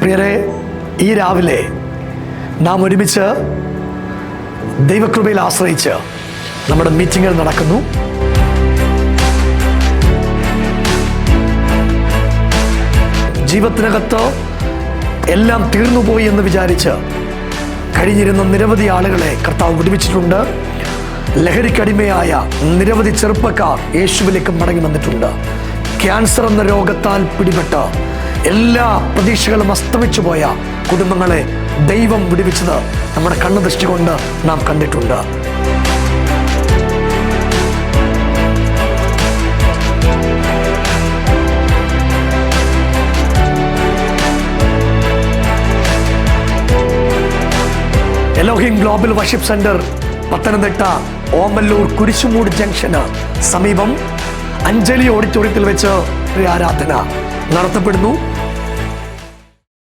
പ്രിയരെ, ഈ രാവിലെ നാം ഒരുമിച്ച് ദൈവകൃപയിൽ ആശ്രയിച്ച് നമ്മുടെ മീറ്റിങ്ങുകൾ നടക്കുന്നു. ജീവിതത്തിനകത്ത് എല്ലാം തീർന്നുപോയി എന്ന് വിചാരിച്ച് കഴിഞ്ഞിരുന്ന നിരവധി ആളുകളെ കർത്താവ് വിടുവിച്ചിട്ടുണ്ട്. ലഹരിക്കടിമയായ നിരവധി ചെറുപ്പക്കാർ യേശുവിലേക്ക് മടങ്ങി വന്നിട്ടുണ്ട്. ക്യാൻസർ എന്ന രോഗത്താൽ പിടിപെട്ട് എല്ലാ പ്രതീക്ഷകളും അസ്തമിച്ചു പോയ കുടുംബങ്ങളെ ദൈവം വിടുവിച്ചത് നമ്മുടെ കണ്ണുദൃഷ്ടി കൊണ്ട് നാം കണ്ടിട്ടുണ്ട്. Elohim global worship centre Pathanamthitta Omallur Kurisumoodu junction സമീപം അഞ്ജലി ഓഡിറ്റോറിയത്തിൽ വെച്ച് ആരാധന നടത്തപ്പെടുന്നു.